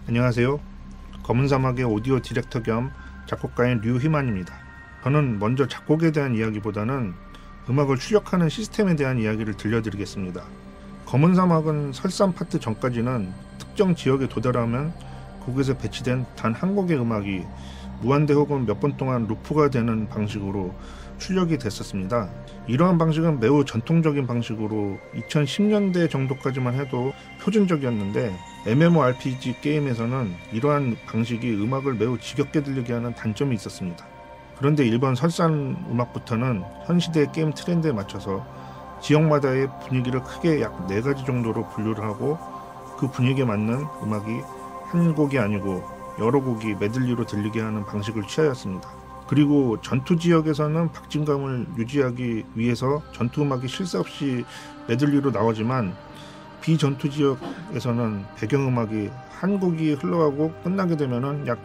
안녕하세요. 검은 사막의 오디오 디렉터 겸 작곡가인 류희만입니다. 저는 먼저 작곡에 대한 이야기보다는 음악을 출력하는 시스템에 대한 이야기를 들려드리겠습니다. 검은 사막은 설산 파트 전까지는 특정 지역에 도달하면 곡에서 배치된 단 한 곡의 음악이 무한대 혹은 몇 번 동안 루프가 되는 방식으로 출력이 됐었습니다. 이러한 방식은 매우 전통적인 방식으로 2010년대 정도까지만 해도 표준적이었는데 MMORPG 게임에서는 이러한 방식이 음악을 매우 지겹게 들리게 하는 단점이 있었습니다. 그런데 일본 설산 음악부터는 현 시대의 게임 트렌드에 맞춰서 지역마다의 분위기를 크게 약 4가지 정도로 분류를 하고 그 분위기에 맞는 음악이 한 곡이 아니고 여러 곡이 메들리로 들리게 하는 방식을 취하였습니다. 그리고 전투 지역에서는 박진감을 유지하기 위해서 전투 음악이 쉴 새 없이 메들리로 나오지만 비전투 지역에서는 배경음악이 한 곡이 흘러가고 끝나게 되면은 약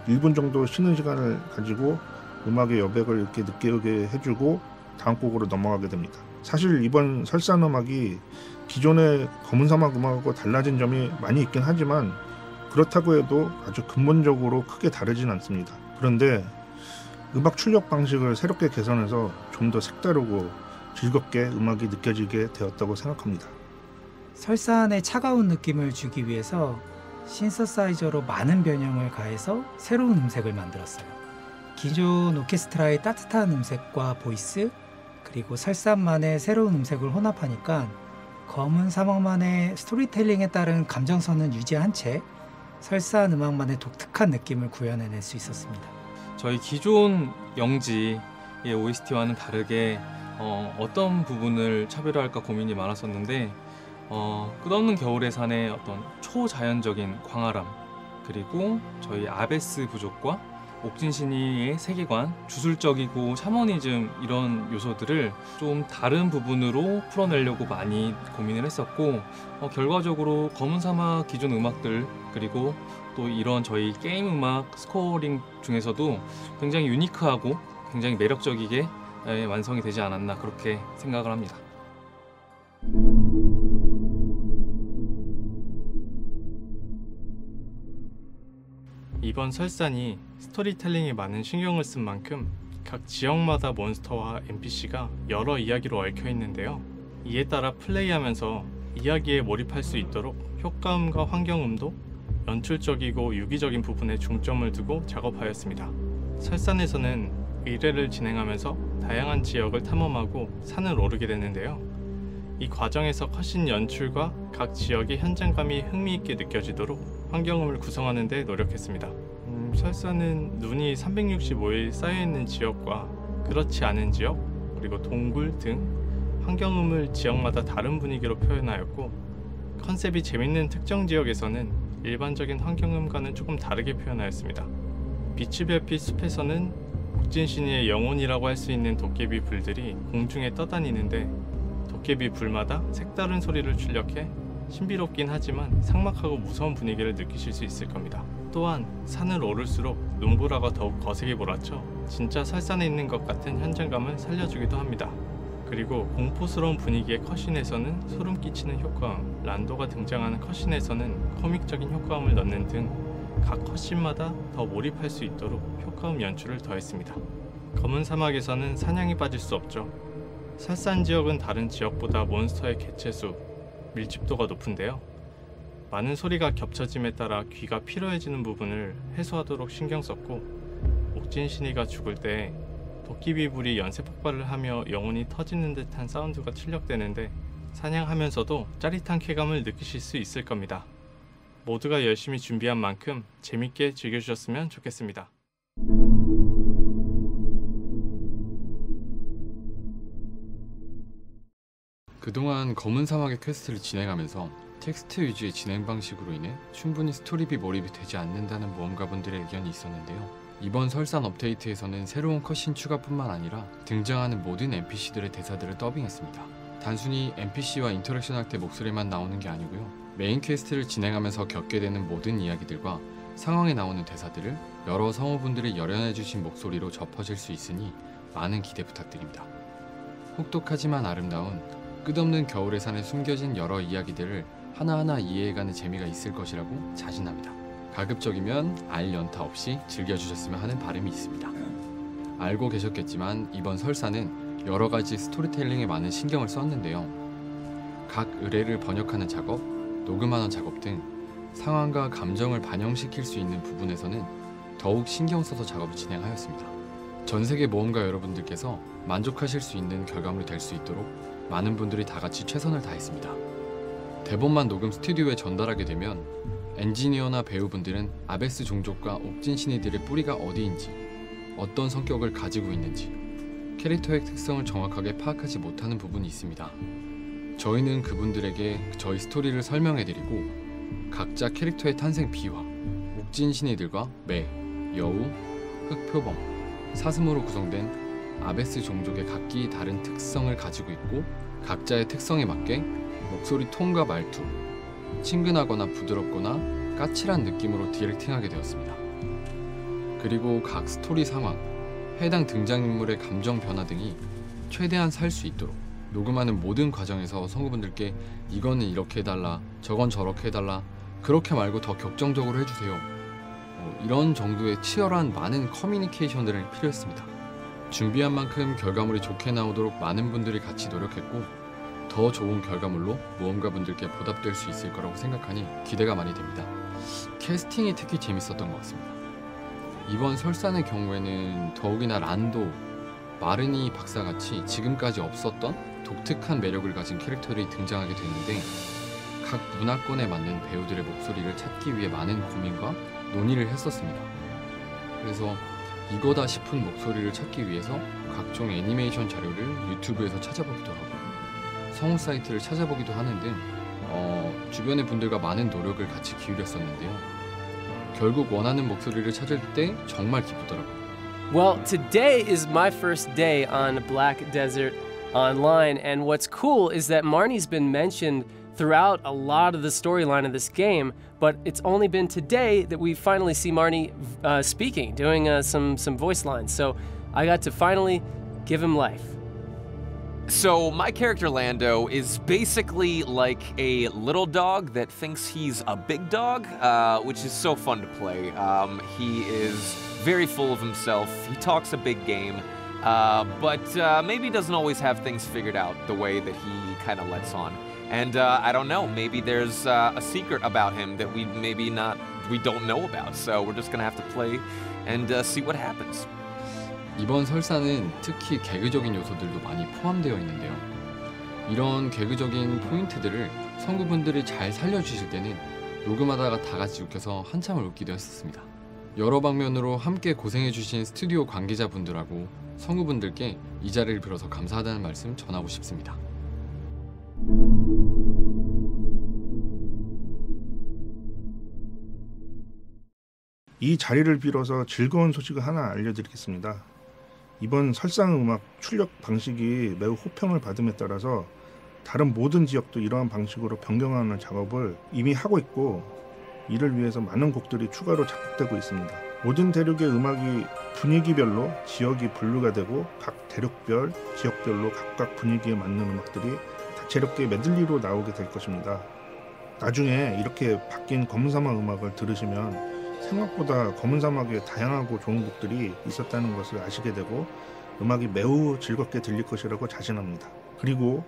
1분 정도 쉬는 시간을 가지고 음악의 여백을 이렇게 느끼게 해주고 다음 곡으로 넘어가게 됩니다. 사실 이번 설산 음악이 기존의 검은 사막 음악하고 달라진 점이 많이 있긴 하지만 그렇다고 해도 아주 근본적으로 크게 다르진 않습니다. 그런데 음악 출력 방식을 새롭게 개선해서 좀 더 색다르고 즐겁게 음악이 느껴지게 되었다고 생각합니다. 설산의 차가운 느낌을 주기 위해서 신서사이저로 많은 변형을 가해서 새로운 음색을 만들었어요. 기존 오케스트라의 따뜻한 음색과 보이스, 그리고 설산만의 새로운 음색을 혼합하니까 검은 사막만의 스토리텔링에 따른 감정선은 유지한 채 설산 음악만의 독특한 느낌을 구현해낼 수 있었습니다. 저희 기존 영지의 OST와는 다르게 어떤 부분을 차별화할까 고민이 많았었는데 끝없는 겨울의 산의 어떤 초자연적인 광활함, 그리고 저희 아베스 부족과 옥진신이의 세계관, 주술적이고 샤머니즘 이런 요소들을 좀 다른 부분으로 풀어내려고 많이 고민을 했었고 결과적으로 검은 사막 기존 음악들, 그리고 또 이런 저희 게임 음악 스코어링 중에서도 굉장히 유니크하고 굉장히 매력적이게 완성이 되지 않았나 그렇게 생각을 합니다. 이번 설산이 스토리텔링에 많은 신경을 쓴 만큼 각 지역마다 몬스터와 NPC가 여러 이야기로 얽혀 있는데요. 이에 따라 플레이하면서 이야기에 몰입할 수 있도록 효과음과 환경음도 연출적이고 유기적인 부분에 중점을 두고 작업하였습니다. 설산에서는 의뢰를 진행하면서 다양한 지역을 탐험하고 산을 오르게 되는데요. 이 과정에서 컷신 연출과 각 지역의 현장감이 흥미있게 느껴지도록 환경음을 구성하는 데 노력했습니다. 설산은 눈이 365일 쌓여있는 지역과 그렇지 않은 지역, 그리고 동굴 등 환경음을 지역마다 다른 분위기로 표현하였고, 컨셉이 재밌는 특정 지역에서는 일반적인 환경음과는 조금 다르게 표현하였습니다. 빛이 별빛 숲에서는 옥진신이의 영혼이라고 할 수 있는 도깨비 불들이 공중에 떠다니는데 도깨비 불마다 색다른 소리를 출력해 신비롭긴 하지만 삭막하고 무서운 분위기를 느끼실 수 있을 겁니다. 또한 산을 오를수록 눈보라가 더욱 거세게 몰아쳐 진짜 설산에 있는 것 같은 현장감을 살려주기도 합니다. 그리고 공포스러운 분위기의 컷신에서는 소름 끼치는 효과음, 란도가 등장하는 컷신에서는 코믹적인 효과음을 넣는 등 각 컷신마다 더 몰입할 수 있도록 효과음 연출을 더했습니다. 검은 사막에서는 사냥이 빠질 수 없죠. 설산 지역은 다른 지역보다 몬스터의 개체수, 밀집도가 높은데요. 많은 소리가 겹쳐짐에 따라 귀가 피로해지는 부분을 해소하도록 신경 썼고, 옥진신이가 죽을 때 도끼비불이 연쇄 폭발을 하며 영혼이 터지는 듯한 사운드가 출력되는데 사냥하면서도 짜릿한 쾌감을 느끼실 수 있을 겁니다. 모두가 열심히 준비한 만큼 재밌게 즐겨주셨으면 좋겠습니다. 그동안 검은 사막의 퀘스트를 진행하면서 텍스트 위주의 진행 방식으로 인해 충분히 스토리비 몰입이 되지 않는다는 모험가분들의 의견이 있었는데요. 이번 설산 업데이트에서는 새로운 컷신 추가뿐만 아니라 등장하는 모든 NPC들의 대사들을 더빙했습니다. 단순히 NPC와 인터랙션할 때 목소리만 나오는 게 아니고요. 메인 퀘스트를 진행하면서 겪게 되는 모든 이야기들과 상황에 나오는 대사들을 여러 성우분들이 열연해주신 목소리로 접하실 수 있으니 많은 기대 부탁드립니다. 혹독하지만 아름다운 끝없는 겨울의 산에 숨겨진 여러 이야기들을 하나하나 이해해가는 재미가 있을 것이라고 자신합니다. 가급적이면 알 연타 없이 즐겨주셨으면 하는 바람이 있습니다. 알고 계셨겠지만 이번 설사는 여러 가지 스토리텔링에 많은 신경을 썼는데요. 각 의뢰를 번역하는 작업, 녹음하는 작업 등 상황과 감정을 반영시킬 수 있는 부분에서는 더욱 신경 써서 작업을 진행하였습니다. 전 세계 모험가 여러분들께서 만족하실 수 있는 결과물이 될 수 있도록 많은 분들이 다 같이 최선을 다했습니다. 대본만 녹음 스튜디오에 전달하게 되면 엔지니어나 배우분들은 아베스 종족과 옥진 신이들의 뿌리가 어디인지, 어떤 성격을 가지고 있는지, 캐릭터의 특성을 정확하게 파악하지 못하는 부분이 있습니다. 저희는 그분들에게 저희 스토리를 설명해드리고 각자 캐릭터의 탄생 비화, 옥진 신이들과 매, 여우, 흑표범, 사슴으로 구성된 아베스 종족의 각기 다른 특성을 가지고 있고 각자의 특성에 맞게 목소리 톤과 말투, 친근하거나 부드럽거나 까칠한 느낌으로 디렉팅하게 되었습니다. 그리고 각 스토리 상황, 해당 등장인물의 감정 변화 등이 최대한 살 수 있도록 녹음하는 모든 과정에서 성우분들께 이거는 이렇게 해달라, 저건 저렇게 해달라, 그렇게 말고 더 격정적으로 해주세요. 이런 정도의 치열한 많은 커뮤니케이션들이 필요했습니다. 준비한 만큼 결과물이 좋게 나오도록 많은 분들이 같이 노력했고 더 좋은 결과물로 모험가분들께 보답될 수 있을 거라고 생각하니 기대가 많이 됩니다. 캐스팅이 특히 재밌었던 것 같습니다. 이번 설산의 경우에는 더욱이나 란도, 마르니 박사같이 지금까지 없었던 독특한 매력을 가진 캐릭터들이 등장하게 됐는데 각 문화권에 맞는 배우들의 목소리를 찾기 위해 많은 고민과 논의를 했었습니다. 그래서 이거다 싶은 목소리를 찾기 위해서 각종 애니메이션 자료를 유튜브에서 찾아보기도 하고 성우 사이트를 찾아보기도 하는 등 주변의 분들과 많은 노력을 같이 기울였었는데요. 결국 원하는 목소리를 찾을 때 정말 기쁘더라고요. Well, today is my first day on Black Desert Online, and what's cool is that Marnie's been mentioned throughout a lot of the storyline of this game, but it's only been today that we finally see Marnie speaking, doing some voice lines. So I got to finally give him life. So my character Lando is basically like a little dog that thinks he's a big dog, which is so fun to play. He is very full of himself. He talks a big game, but maybe doesn't always have things figured out the way that he kind of lets on. And I don't know, maybe there's a secret about him that we don't know about. So we're just gonna have to play and see what happens. 이번 설사는 특히 개그적인 요소들도 많이 포함되어 있는데요. 이런 개그적인 포인트들을 성우분들이 잘 살려주실 때는 녹음하다가 다 같이 웃겨서 한참을 웃기도 했었습니다. 여러 방면으로 함께 고생해주신 스튜디오 관계자분들하고 성우분들께 이 자리를 빌어서 감사하다는 말씀 전하고 싶습니다. 이 자리를 빌어서 즐거운 소식을 하나 알려드리겠습니다. 이번 설상음악 출력 방식이 매우 호평을 받음에 따라서 다른 모든 지역도 이러한 방식으로 변경하는 작업을 이미 하고 있고 이를 위해서 많은 곡들이 추가로 작곡되고 있습니다. 모든 대륙의 음악이 분위기별로 지역이 분류가 되고 각 대륙별, 지역별로 각각 분위기에 맞는 음악들이 다채롭게 메들리로 나오게 될 것입니다. 나중에 이렇게 바뀐 검은사막 음악을 들으시면 생각보다 검은사막에 다양하고 좋은 곡들이 있었다는 것을 아시게 되고 음악이 매우 즐겁게 들릴 것이라고 자신합니다. 그리고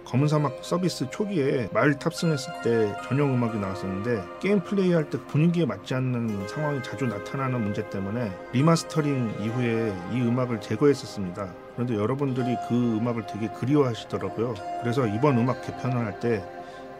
검은사막 서비스 초기에 말 탑승했을 때 전용 음악이 나왔었는데 게임 플레이할 때 분위기에 맞지 않는 상황이 자주 나타나는 문제 때문에 리마스터링 이후에 이 음악을 제거했었습니다. 그런데 여러분들이 그 음악을 되게 그리워하시더라고요. 그래서 이번 음악 개편을 할 때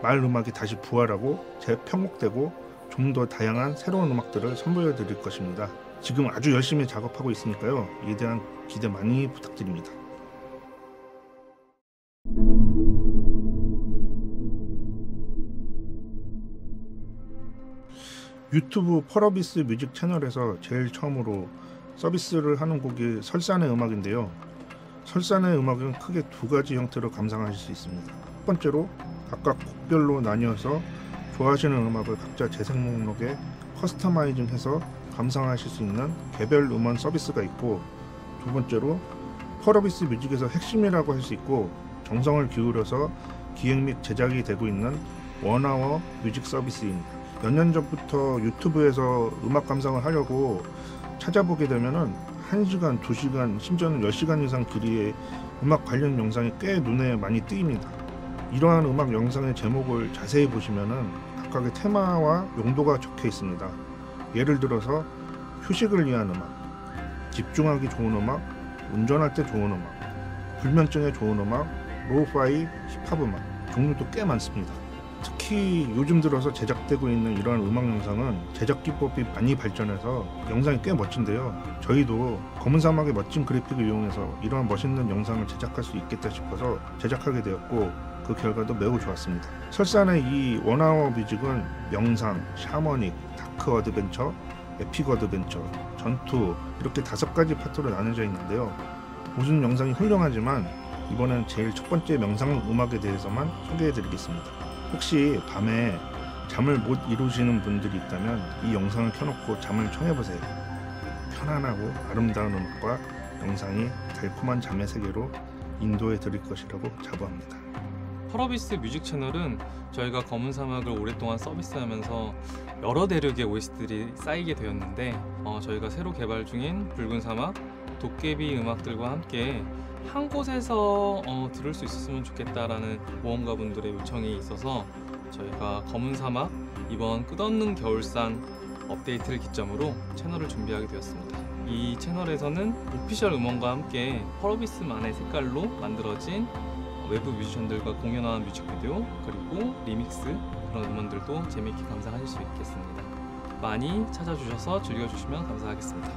말 음악이 다시 부활하고 재편곡되고 좀 더 다양한 새로운 음악들을 선보여 드릴 것입니다. 지금 아주 열심히 작업하고 있으니까요. 이에 대한 기대 많이 부탁드립니다. 유튜브 펄어비스 뮤직 채널에서 제일 처음으로 서비스를 하는 곡이 설산의 음악인데요. 설산의 음악은 크게 두 가지 형태로 감상하실 수 있습니다. 첫 번째로 각각 곡별로 나뉘어서 좋아하시는 음악을 각자 재생 목록에 커스터마이징해서 감상하실 수 있는 개별 음원 서비스가 있고, 두 번째로 펄어비스 뮤직에서 핵심이라고 할 수 있고 정성을 기울여서 기획 및 제작이 되고 있는 원아워 뮤직 서비스입니다. 몇 년 전부터 유튜브에서 음악 감상을 하려고 찾아보게 되면은 1시간, 2시간, 심지어는 10시간 이상 길이의 음악 관련 영상이 꽤 눈에 많이 띄입니다. 이러한 음악 영상의 제목을 자세히 보시면은 각각의 테마와 용도가 적혀 있습니다. 예를 들어서 휴식을 위한 음악, 집중하기 좋은 음악, 운전할 때 좋은 음악, 불면증에 좋은 음악, 로우파이, 힙합 음악, 종류도 꽤 많습니다. 특히 요즘 들어서 제작되고 있는 이러한 음악 영상은 제작 기법이 많이 발전해서 영상이 꽤 멋진데요. 저희도 검은 사막의 멋진 그래픽을 이용해서 이러한 멋있는 영상을 제작할 수 있겠다 싶어서 제작하게 되었고 그 결과도 매우 좋았습니다. 설산의 이 원아워 뮤직은 명상, 샤머닉, 다크 어드벤처, 에픽 어드벤처, 전투 이렇게 5가지 파트로 나눠져 있는데요. 모든 영상이 훌륭하지만 이번엔 제일 첫 번째 명상 음악에 대해서만 소개해드리겠습니다. 혹시 밤에 잠을 못 이루시는 분들이 있다면 이 영상을 켜놓고 잠을 청해보세요. 편안하고 아름다운 음악과 영상이 달콤한 잠의 세계로 인도해 드릴 것이라고 자부합니다. 펄어비스 뮤직 채널은 저희가 검은 사막을 오랫동안 서비스하면서 여러 대륙의 OST들이 쌓이게 되었는데 저희가 새로 개발 중인 붉은 사막, 도깨비 음악들과 함께 한 곳에서 들을 수 있었으면 좋겠다라는 모험가분들의 요청이 있어서 저희가 검은 사막 이번 끝없는 겨울산 업데이트를 기점으로 채널을 준비하게 되었습니다. 이 채널에서는 오피셜 음원과 함께 펄어비스만의 색깔로 만들어진 외부 뮤지션들과 공연한 뮤직비디오 그리고 리믹스 그런 음원들도 재미있게 감상하실 수 있겠습니다. 많이 찾아주셔서 즐겨주시면 감사하겠습니다.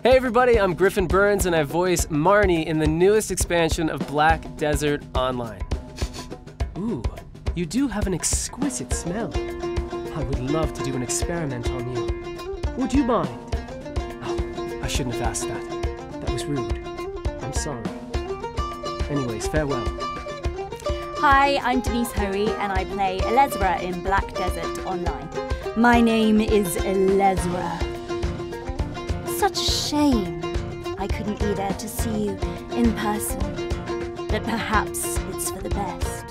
Hey everybody, I'm Griffin Burns and I voice Marnie in the newest expansion of Black Desert Online. Ooh, you do have an exquisite smell. I would love to do an experiment on you. Would you mind? Oh, I shouldn't have asked that. That was rude. I'm sorry. Anyways, farewell. Hi, I'm Denise Hoey and I play Elezra in Black Desert Online. My name is Elezra. Such a shame I couldn't be there to see you in person, but perhaps it's for the best.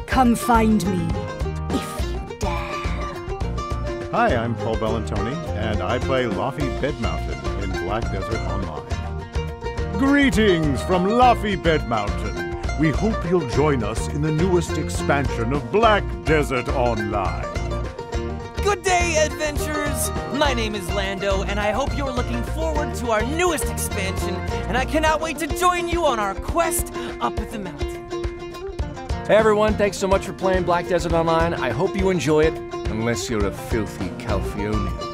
Come find me if you dare. Hi, I'm Paul Bellantoni, and I play Laffy Bedmountain in Black Desert Online. Greetings from Laffy Bedmountain. We hope you'll join us in the newest expansion of Black Desert Online. Good day, adventurers! My name is Lando, and I hope you're looking forward to our newest expansion, and I cannot wait to join you on our quest up the mountain. Hey everyone, thanks so much for playing Black Desert Online. I hope you enjoy it. Unless you're a filthy Calphionian.